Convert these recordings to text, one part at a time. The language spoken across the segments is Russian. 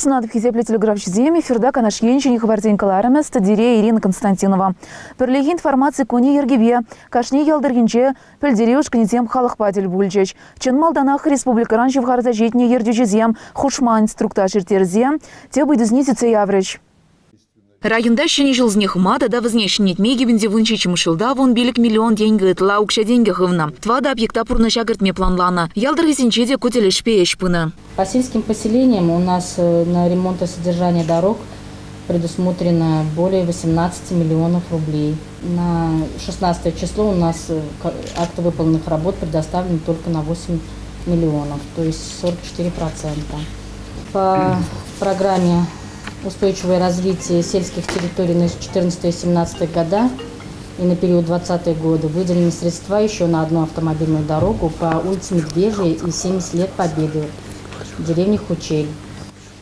Уксунатов хизепле телеграф-чизем эфирда канаш енчини хабарденкаларами стадире Ирина Константинова. Перлеги информации кони ергебе, кашни ялдыргинче, пельдере ушканетем халахпатель бульчеч. Чен малданах республика раньше в харзажитне ердючизем, хушма инструктаж иртерзем, те бы дюзнитице явреч. Районда шыне жылзне хмада да вознешнет меги бенде вынчичи мышылда вон билик миллион деньги этла укша деньги хывна. Твада объекта пурна шагартме планлана. Ялдыр гизинчеде котелеш пееш пына. По сельским поселениям у нас на ремонт и содержание дорог предусмотрено более 18 миллионов рублей. На 16 число у нас акты выполненных работ предоставлены только на 8 миллионов, то есть 44%. По программе устойчивое развитие сельских территорий на 2014-2017 года и на период 2020 года выделены средства еще на одну автомобильную дорогу по улице Медвежья и 70 лет Победы в деревне Хучель.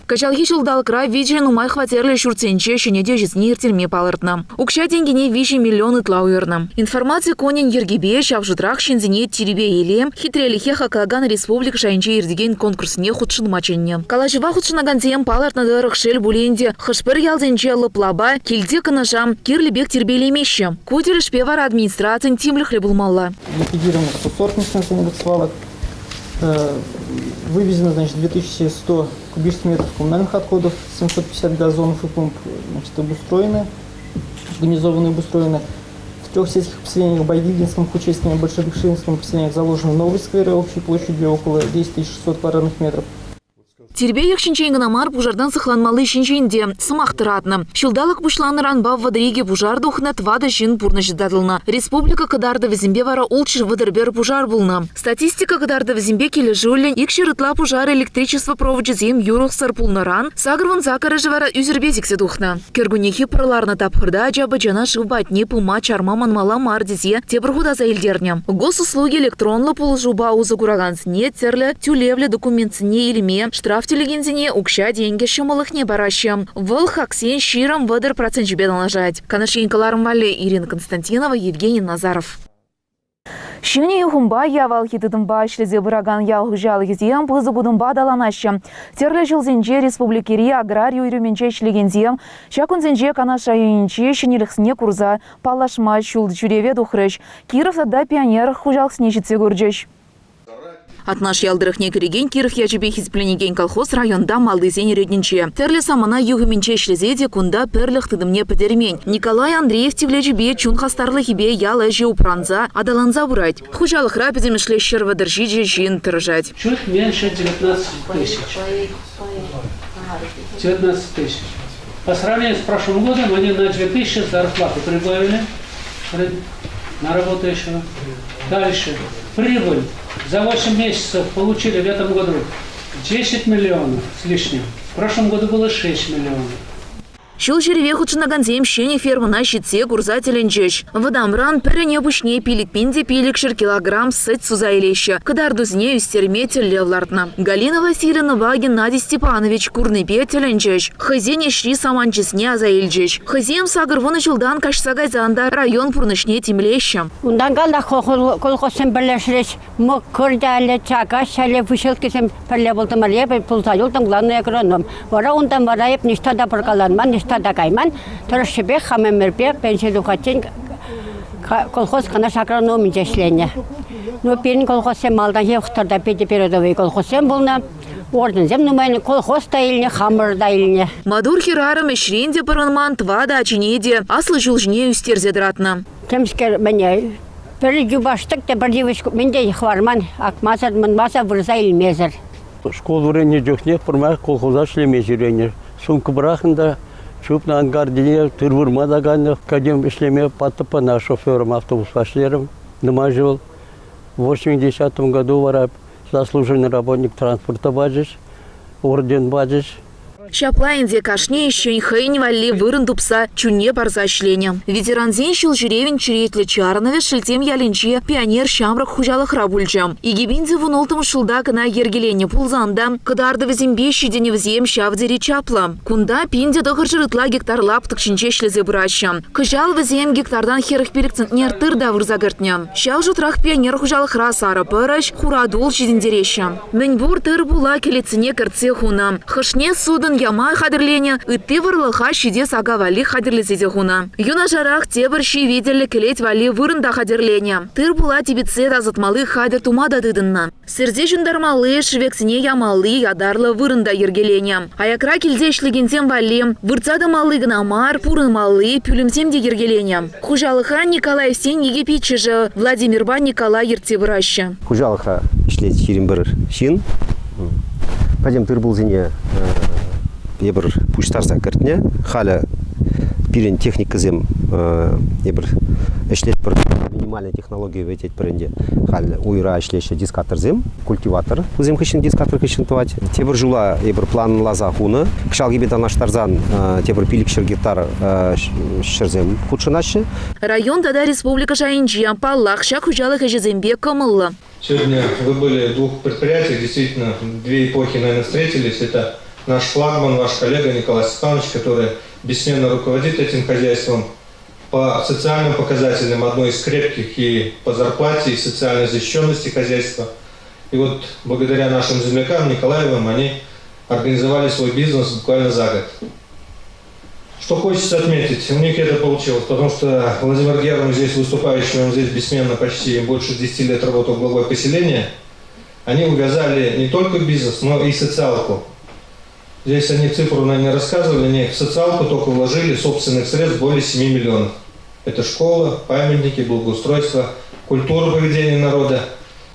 Качалги жылдал край виджен умай хватерле шурценче шенеде жизни иртельме палыртна. Укша деньгине виши миллионы тлауерна. Информация конен ергебе шавжутрах шензине тиребе еле хитрелихе хакаган республик шайнче ирдеген конкурсне худшын маченне. Калажива худшынаганзем палыртна дырых шел буленде хышпыр ялзенче лыплаба килде кынышам кирлебек тербелемеще. Кудель шпевара администрациян тимлих лебулмалла. Ликвидировано 140 несанкционированных свалок. Вывезено, значит, 2100 кубических метров коммунальных отходов, 750 газонов и помп, значит, обустроены, организованы и обустроены. В 3 сельских поселениях Байгильдинском, Хучельском и Большебекшинском поселениях заложены новые скверы общей площадью около 10 600 квадратных метров. Тербе яхшинчейгнамар пужардан сыхланмалы шинчейнде сымақтыратны. Шылдалық бушланыран бав вадриге пужар духнат вада жин пурнажидадылны. Республика кадарды візімбе вара улчыр вадырбер пужар булны. Статистика кадарды візімбе келі жулен икшерытла пужар электричество проводчизем юрух сарпулнаран сагырван закарыжы вара үзірбезіксе духны. Кергунехи пырларны тапхырда жабы жана шывбатне пылма чарма манмала мардизе тебіргуда заилдерне. Госуслуги электронлы пулжуба узы курагансыне терлі тюлевлі документсіне илме штраф телегензине укша деньги шымылыхне баращам. Выл хаксен ширам выдыр процент жібеден лажать. Канашенькаларым вале Ирина Константинова, Евгений Назаров. Шыне юхумба явал хитыдымба шлезе бұраган ялғыжалы кезем пызы будымба даланашы. Терлі жылзенже республикери аграрию үйременче шлегензем, шакунзенже канаша үйінче шынеліксіне курза палашма шулды жүреве дұхрыш. Кировсада пионер хужалықсіне жетсе көрджеш. От наш ялдырыхне кереген Киров яжебе хизпленеген колхоз районда малдызен реднинче. Терли самана югыменче шлезеде кунда перлих тыдымне педермень. Николай Андреев тивлежебе чун хастарлы хибе яла же упранза адаланза бурать. Хужалых рапидем шлещер выдержиже жин тыржать. Чуть меньше 19 тысяч. 19 тысяч. По сравнению с прошлым годом они на 2000 зарплату прибавили на работающего. Дальше. Прибыль. За 8 месяцев получили в этом году 10 миллионов с лишним. В прошлом году было 6 миллионов. Шул жереве худшынаганзем шене фермына щитсе курзателенчеш. Вадамран піріне бушне пилик пинде пиликшер килограмм сыт сузайлеща. Кадардузне үстермете левлартна. Галина Васильевна Геннадий Степанович курныпе теленчеш. Хызене шри саманчесне азаилчеш. Хызем сагырвыны жылдан кашсагайзанда район пурнышне тимлеща. Ундан галда колхозын бірлешіреш. Мұқ көрдәлі чагаш әлі вышылкесен пірле болдымале пулзайылдың главный агроном. Вара ундан варайып ништада бұргаланман, ништада дагайман, тұрышыбе хамемербе пенсиялухатен колхоз канаш агрономи жешлене. Но перін колхозен малдан хевқтарда педе передовый колхозен болна. Ордензем нумайны колхоз да илне, хамыр да илне. Мадур хирарым эшренде паранман твада ачинеде, аслы жылжне үстерзедратна. Темскер мене бір юбаштық те бір девочку менде хварман, акмазар мынмаса вырза илмезір. Школ врене жүхне пырмақ колхоза шлеме жүренер. Сумка брахында чуп на ангардине тырвырма даганы кадем шлеме паттыпана шофером автобус пошлером намаживал. В 80-м году вара заслуженный работник транспорта баджиш, орден баджиш. Шаплайнде кашне еще хейни валли вырын тупса чуне барза шлене. Ветеран зен шил жеревен чиретлі чарнове шильтем ялинче пионер шамрак хужалых рабульчам. И гибинзе вунолтым шылда кына ергелене пулзанда, кадарды візембе шидене візем шавдери чапла. Кунда пинде дохыржырытла гектар лаптык шинче шлезе бураща. Кыжал візем гектардан херых перекцентнер тырда вырзагыртня. Шал жутрах пионер хужалых расара пыращ, хурадул шидендереща. Меньбур тыр була келеціне кірце хуна. Хышне судын яма хадырлене, ытты вырлыха шиде сага вали хадырлесе хуна. Юна жарах тебір ши видели келет вали вырында хадырлене. Тыр була тибетсе тазытмалы хадыр тумада дыдынна. Сірде жүндармалы швексіне ямалы ядарлы вырында ергелене. Аякра келде ішлігенсем вали, вырцады малы гнамар, пурынмалы, пүлімсем де ергелене. Хужалыха Николай Сен егепичежі, Владимирба Николай ертебіраща. Хужалыха ішлет шерін бір шин. Пәдем тыр бұл зене ебір пуштарса кіртіне. Халя пирен техника зем ебір ішлет бір минимальная технология ветет бірінде. Халя уйра ішлеші дискатор зем, культиватор. Зем хышын дискатор хышын тывать. Тебір жула ебір план лаза хуны. Кшал гебет анаштарзан тебір пилік шергеттар шырзем худшынашы. Район тада республика Шайынчи, Паллах, шак хужалых ежезембе камылла. Сегодня вы были в двух предприятиях, действительно, две эпохи, наверное, встретились. Это наш флагман, ваш коллега Николай Степанович, который бессменно руководит этим хозяйством. По социальным показателям одно из крепких и по зарплате, и социальной защищенности хозяйства. И вот благодаря нашим землякам Николаевым они организовали свой бизнес буквально за год. Что хочется отметить, у них это получилось, потому что Владимир Герман здесь выступающий, он здесь бессменно почти больше 10 лет работал главой поселения. Они увязали не только бизнес, но и социалку. Здесь они цифру, наверное, не рассказывали, они в социалку только вложили собственных средств более 7 миллионов. Это школа, памятники, благоустройство, культура поведения народа.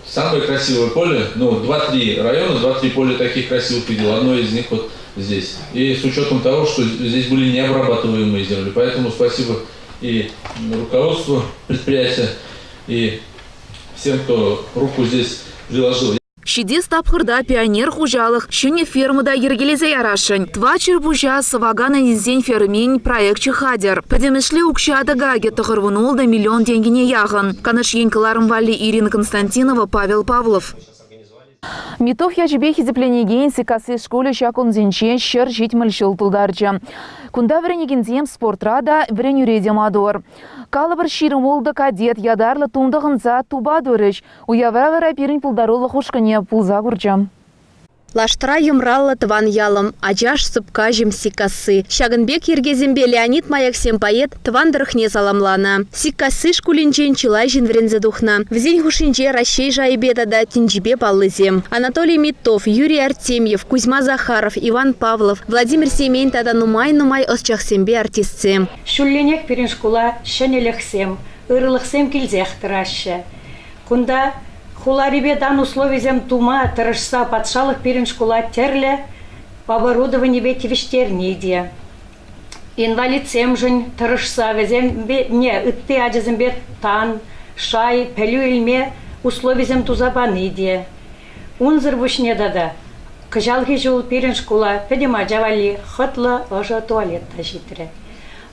Самое красивое поле, 2-3 района, 2-3 поля таких красивых видел, одно из них вот здесь. И с учетом того, что здесь были необрабатываемые земли. Поэтому спасибо и руководству предприятия, и всем, кто руку здесь приложил. Шиде стапхырда пионер хужалых, шуне фермада ергелезе ярашын. Тва чербужа савагана низен фермень проект чехадер. Подемешле укшада гаге тахырвунул да миллион деньгине яган. Канаш енкаларым вали Ирина Константинова, Павел Павлов. Митов яжбе хизепленеген сикасы школе шакун зенчен шыр житміл шылтылдарчы. Кунда вренегензем спортрада вренюредем адор. Калабыр ширым олды кадет ядарлы тундығынца туба дөріш. Уявра пирин пулдарулы хушкане пулза курчам. Лаштыра юмралла тыван ялым, ажаш сыпка сикасы. Шагынбек ергезембе Леонид Маяксем поэт тыван дырхне саламлана. Сикасы шкулинчен чилай жинврензе духна. Взень хушинче ращей жайбеда да тинчбе паллызем. Анатолий Митов, Юрий Артемьев, Кузьма Захаров, Иван Павлов, Владимир Семейн тада нумай осчахсембе артистсем. Шулленек пирин шкула шенелехсем, ырлыхсем килзех тыраща. Кунда хуларибе дан условизем тума тырышса патшалық пирин шкула терле оборудование ветивиштерни иде. Инвалидсем жын тырышса везембе не ытты аджезембе тан, шай, пелю илме условизем тузабан иде. Унзыр бушне дада. Кыжалги жул пирин шкула педема джавали хытла ожа туалет тажитре.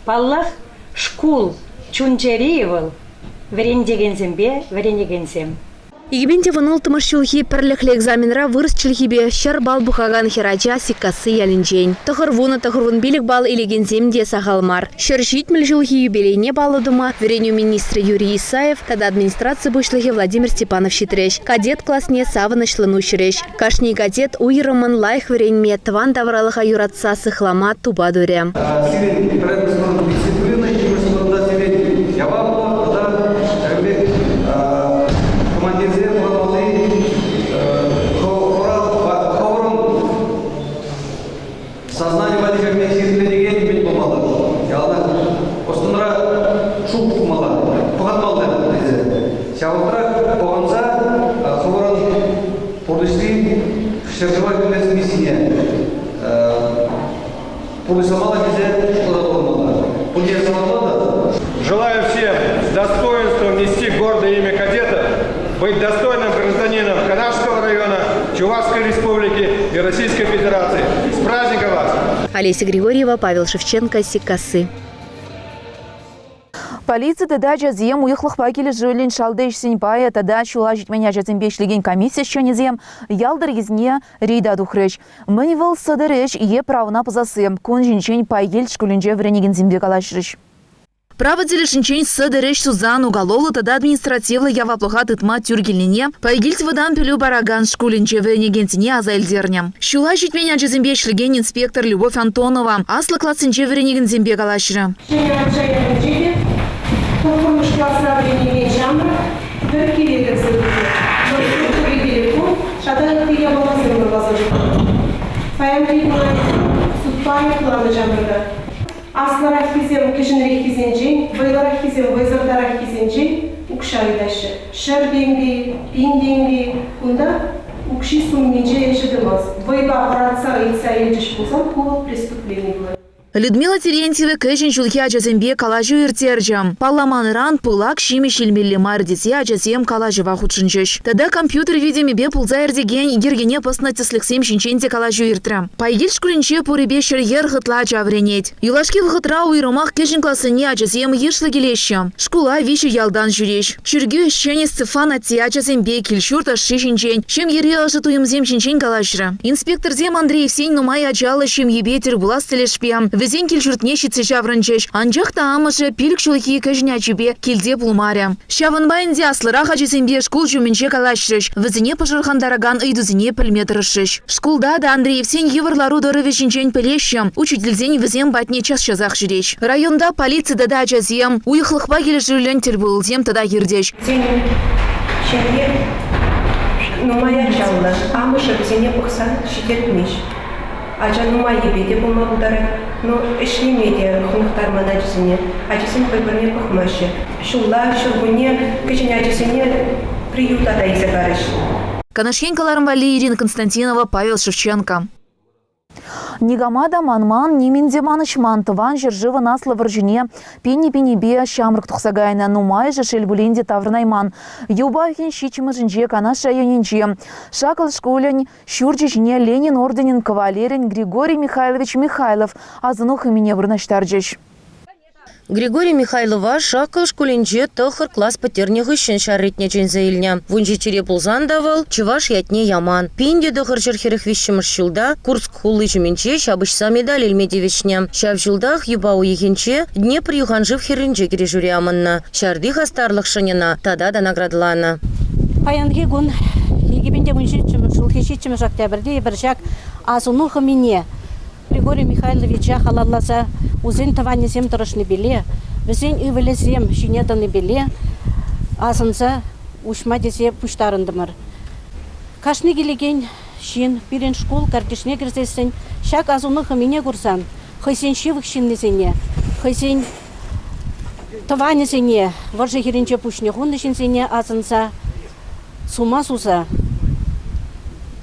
Паллах шкул чунчериевал верендегензембе веренегензем. Игбенте вынул тымышчулхи пірліхлі экзаменра вырыс чілхибе шыр бал бұқаған херача сикасы ялінжен. Тұхырвун билік бал илегенземде сағалмар. Шыр житміл жылхи юбилейне балыдыма вереню министрі Юрий Исаев, тада администрация бұшлығы Владимир Степанов шитреш. Кадет классне савынышлыну шыреш. Кашни кадет уйрымын лайх веренме тыван давралыға юратса сыхлама туба дөрем. Сознание водителя сиркелеген бит болмалы. Яғни осындыра шул болмалы. Бұғатмалды дейді. Сяуытыра болғанса, қыбырын полисти шержевать білмесін миссия. Полисамала кезде ұлда болмалы. Бұлдер самалады. Желаю всем с достоинством нести гордое имя кадета, быть достойным гражданином Канашского района, Чувашской республики и Российской Федерации. С праздником вас! Олеся Григорьева, Павел Шевченко, Сикасы. Полиция тада жазем уйхлых пакели жөлін шалдыш сенпая тада шула житменя жазембешлеген комиссия шөнезем ялдыр езне рейда духрыш. Мэнивал садырыш е правына пызасы кун жинчен пайгел шкулінже вренеген зембе калашырыш. Право делешинчень садереш Сузан уголовла тогда административно яваплоха тытма тюргельнине, поигильц водан пилю бараган шкулинче венегентине азайльдерня. Щула жить меня джезембе шлеген инспектор Любовь Антонова, асла классинче венегентимбе галашра. Aslar hizem, kişinin hizenci, baylar hizem, bayzarlar hizenci, ukşaydaşı. Şer dengi, bin dengi, bunda ukşi summince yaşadığımız. Bayba aparatsa itsa елдіш болсам, бұл преступление было. Людмила Терентьева кэшин шулхи ачасембе калажу иртерджам. Палламаныран пылак шими шилмелли мардите ачасем калажыва худшинчыш. Тогда компьютер видимебе пулза эрдеген ергене постнатислексем шинченте калажу иртра. Пайгил шкулинче пуребе шерьер хытла чавренеть. Юлашки вхытра уйромах кэшин классыне ачасем ешлы келеща. Шкула виши ялдан жүреш. Шүргü шене Стефан атти ачасембе килшурта шишинчен. Шем ере ашы туйымзем шинчен калажыра. Инспектор Зем Андреев сень нумай ачалы шем ебетер булас телешпе. Везен килшуртне щитсе жаврынчеш. Анжақта амышы пилік шулхи кәжінячібе келде булмаря. Шавынбайынде аслырақ ачасембе шкул жүмінче калашрыш. Везене пашырхандараган ыйдузене пілметірішіш. Шкулда да Андреев сень еврлару дыры вешінчен пілеші. Учительзен везен батне час шазақ жүреш. Районда полиция да ачасем. Уйықлықпа келішірілен тілбылзем тада ердеш. Нумая чалла, амышы везене пықсан шететмеш. Ача нумай ебеде болма бұдары, но ішлемеде құнықтарман әжісіне, әжісін көйбірне пықмашы. Шулла, шулгуне, кішіне әжісіне приютада изагарыш. Канашенкаларым Вали, Ирина Константинова, Павел Шевченко. Нигамада манман, неминде манышман, тыван жержывы наслы варжине, пенни-пеннибе, шамрык тухсагайна, нумай же шельбулинде таврнайман. Юбахин щичимы жинже, канаш районинче. Шакал школень, щурчичне, Ленин орденин, кавалерин, Григорий Михайлович Михайлов, азынух имене вырнаштарджич. Григорий Михайлова шакал школенче тохыр класс патернех ищен шарритне чензаильня. Вунчи чере пулзан давал, чеваш ятне яман. Пинде дохыр жерхерых вещемыш щулда, Курск хуллы жеменче, шабышса медаль эльмеде вещня. Шав щулдах юбау ехенче, Днепр юханжив херенче кережури аманна. Шардих астарлых шанена, тада да наградлана. Паянги гун, египенде вунчичим, шулхищичим октябрьде, бершак, азунуха мине. Григорий Михайловича халалласа, узен таванезем тұрышны беле, візен үйвелезем шинеданы беле, азынса ушма десе пуштарындымыр. Кашны келеген шин, пирен школ картишне кірзесін, шак азуныхы мене көрсан, хайсен шевік шиннезене, хайсен таванезене, варжы херенче пушне хунды шинзене азынса, сума суза,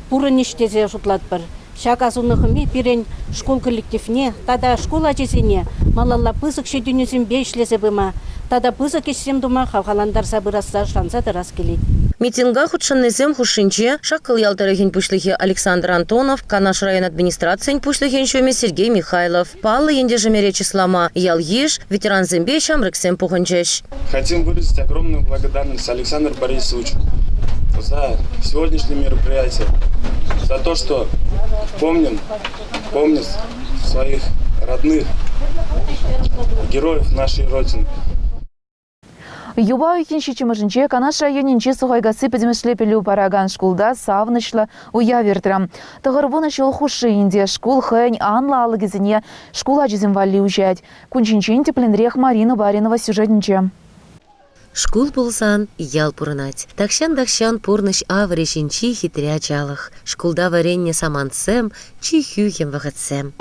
пуры нештезе жұтлат бір. Шак азунығыми пирен школ коллективне, тада школ ачесене, малалла пызык шедюнезем бейшлезе быма, тада пызык ешсем дума хавхаландар сабырасса шанса дырас келет. Митинга худшаннезем хушинче, шакал ялтарыхин пушлихи Александр Антонов, Канаш район администрациян пушлихин шоме Сергей Михайлов. Паллы ендежемере числама ял еш, ветеран зембе шамрыксем пуханчеш. Хотим выразить огромную благодарность Александру Борисовичу за сегодняшнее мероприятие, за то, что помнят своих родных, героев нашей Родины. Юба үйкеншічі мүжінче Канаш районинче суғайгасы пәдімішлепелі параган шкулда савынышлы уя вердірі. Тұғырбуны шыл хушы инде шкул хэнь анла алығызіне шкул ажызын вали ұжад. Күнчинчен тепленрех Марина Баринова сюжетінче. Шкул булсан ял пурнать. Такшан пурныш авре шинчи хитря чалах. Шкулда варенье саманцем, чи хюхем вахатсем.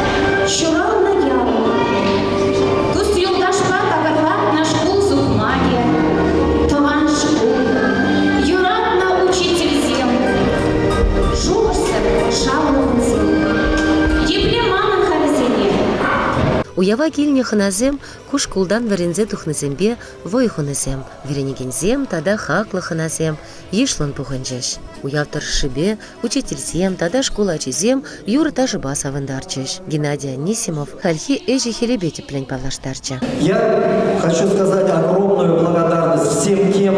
Уява кильне ханазем, куш кулдан варензе тухназембе, вой хуназем, веренегензем, тада хакла ханазем, ешлан пуханчеш. Уявтар шибе, учительзем, тада школа ачизем, юра тажы баса вандарчеш. Геннадий Анисимов, хальхи эжи хелебете плень павлаштарча. Я хочу сказать огромную благодарность всем тем,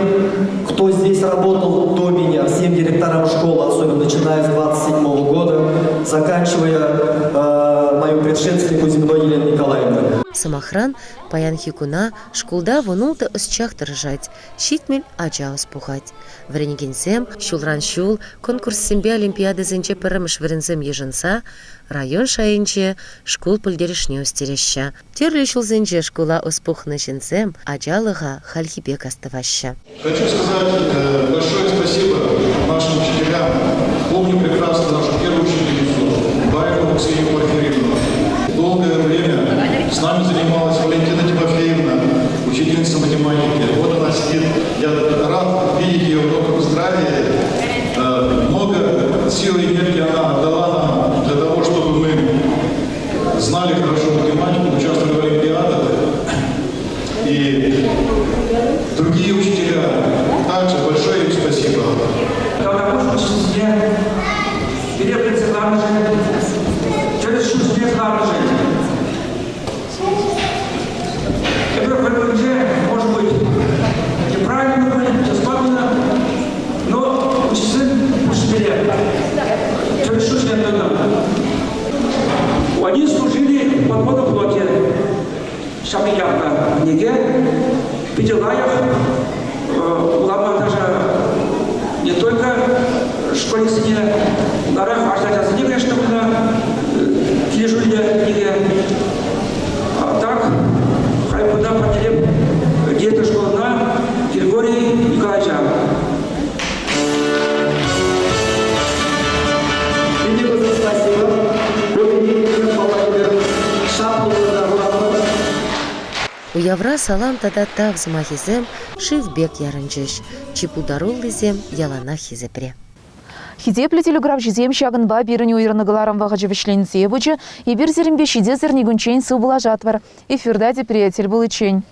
кто здесь работал до меня, всем директорам школы, особенно начиная с 27 года, заканчивая мою предшественнику Зимной Еленой Николаевной. Махран паян хикуна шкулда вунулта ысчах тыржать, щитмель ача успухать. Вренигенсем, шулран-шул, конкурс сембе олимпиады зенче пырымыш врензем еженса, район шайынче шкул пульдерешне устереща. Терли шулзенче шкула успухны жензем, ачалыга хальхибек оставаща. Хочу сказать большое спасибо нашим учителям. Помню прекрасно нашу первую учительницу, Баеву Ксению Порфирьевну. Долгое время с нами занималась Валентина Тимофеевна, учительница математики. Вот она сидит. Я рад видеть ее в добром здравии. Много сил и энергии она отдала нам для того, чтобы мы знали хорошо математику, участвовали в олимпиадах. И другие учителя, также большое им спасибо. Может быть, неправильно, бесплатно, но учителя, через шутки они служили в подводном флоте Шамиярна, Неге, в Петелаях, была даже не только школьницы, в горах, а кстати, за что была тележулья Неге. А так, куда потерял где-то школа на Григорий Николаевича. Уявра салам тада так взмахизем, шивбек ярынчыш, чипударул лизем, ялана хизепре. Хизепле телеграф жизем шагынба биріне уйрыныгаларым вағажы вішленсе бұчы, ебір зерінбе шиде зернегінчен су бұла жатвар. Эфирда де приятель был ичень.